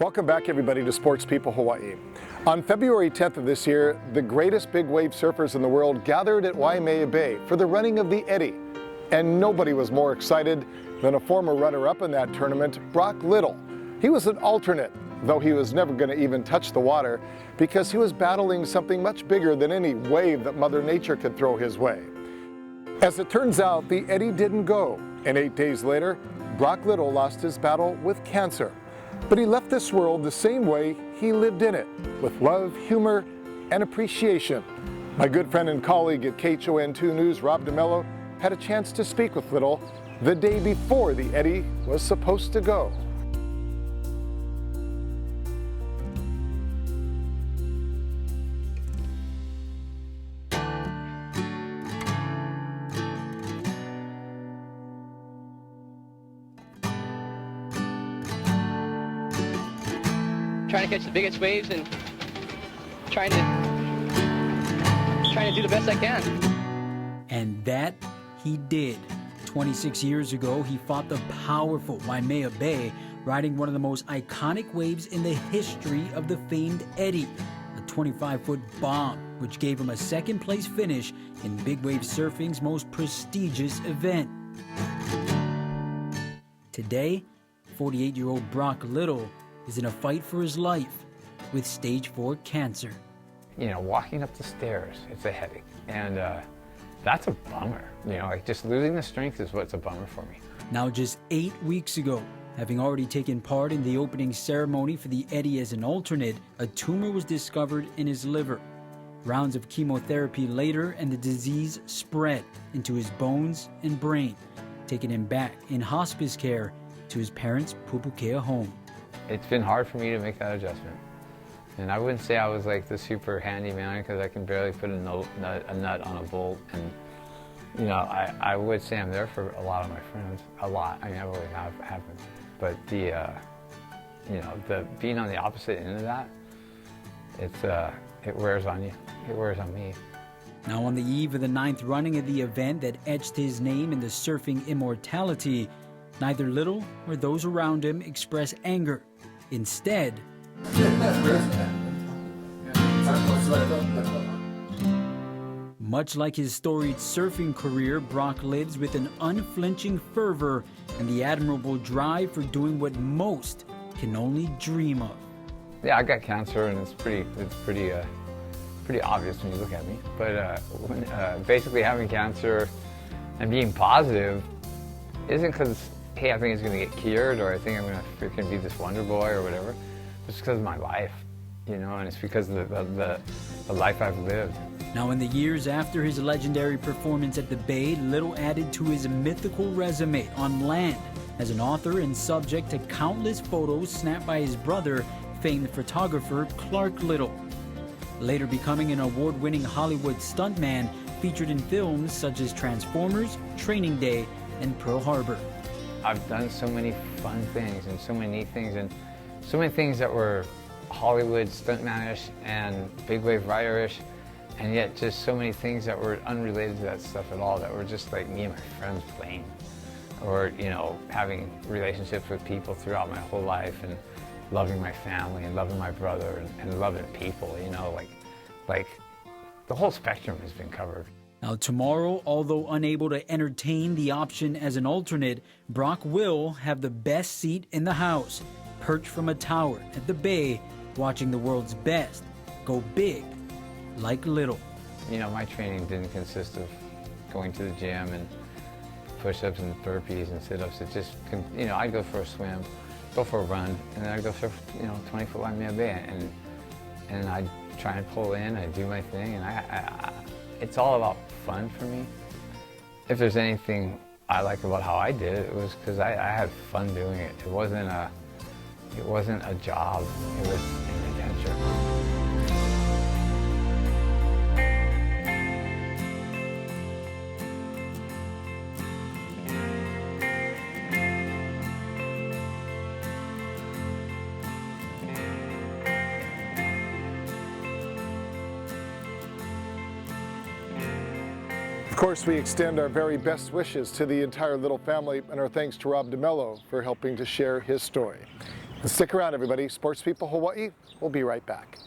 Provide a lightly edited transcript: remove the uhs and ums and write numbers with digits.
Welcome back, everybody, to Sports People Hawaii. On February 10th of this year, the greatest big wave surfers in the world gathered at Waimea Bay for the running of the Eddy. And nobody was more excited than a former runner-up in that tournament, Brock Little. He was an alternate, though he was never going to even touch the water because he was battling something much bigger than any wave that Mother Nature could throw his way. As it turns out, the Eddy didn't go, and 8 days later, Brock Little lost his battle with cancer. But he left this world the same way he lived in it, with love, humor, and appreciation. My good friend and colleague at KHON2 News, Rob DeMello, had a chance to speak with Little the day before the Eddy was supposed to go. Trying to catch the biggest waves and trying to do the best I can. And that he did. 26 years ago, he fought the powerful Waimea Bay, riding one of the most iconic waves in the history of the famed Eddy, a 25-foot bomb, which gave him a second-place finish in big wave surfing's most prestigious event. Today, 48-year-old Brock Little is in a fight for his life with stage 4 cancer. You know, walking up the stairs, it's a headache. And that's a bummer. You know, like just losing the strength is what's a bummer for me. Now just 8 weeks ago, having already taken part in the opening ceremony for the Eddy as an alternate, a tumor was discovered in his liver. Rounds of chemotherapy later, and the disease spread into his bones and brain, taking him back in hospice care to his parents' Pupukea home. It's been hard for me to make that adjustment. And I wouldn't say I was like the super handy man because I can barely put a nut on a bolt. And, you know, I would say I'm there for a lot of my friends. A lot. I mean, I really haven't. But the, you know, the being on the opposite end of that, it wears on you. It wears on me. Now on the eve of the 9th running of the event that etched his name in the surfing immortality, neither Little or those around him express anger. Instead, much like his storied surfing career, Brock lives with an unflinching fervor and the admirable drive for doing what most can only dream of. Yeah, I got cancer, and it's pretty obvious when you look at me. But basically having cancer and being positive isn't because, hey, I think it's going to get cured, or I think I'm going to freaking be this wonder boy or whatever. It's because of my life, you know, and it's because of the life I've lived. Now, in the years after his legendary performance at the Bay, Little added to his mythical resume on land as an author and subject to countless photos snapped by his brother, famed photographer Clark Little. Later becoming an award-winning Hollywood stuntman, featured in films such as Transformers, Training Day, and Pearl Harbor. I've done so many fun things and so many neat things and so many things that were Hollywood stuntmanish and big wave rider-ish, and yet just so many things that were unrelated to that stuff at all, that were just like me and my friends playing, or, you know, having relationships with people throughout my whole life, and loving my family and loving my brother and loving people, you know, like the whole spectrum has been covered. Now tomorrow, although unable to entertain the option as an alternate, Brock will have the best seat in the house, perched from a tower at the Bay, watching the world's best go big like Little. You know, my training didn't consist of going to the gym and push-ups and burpees and sit-ups. It just, you know, I'd go for a swim, go for a run, and then I'd go surf, you know, 20-foot Waimea Bay, and I'd try and pull in, I'd do my thing, and it's all about fun for me. If there's anything I like about how I did it, it was because I had fun doing it. It wasn't a job, it was an adventure. Of course, we extend our very best wishes to the entire Little family, and our thanks to Rob DeMello for helping to share his story. Stick around, everybody. Sports People Hawaii, we'll be right back.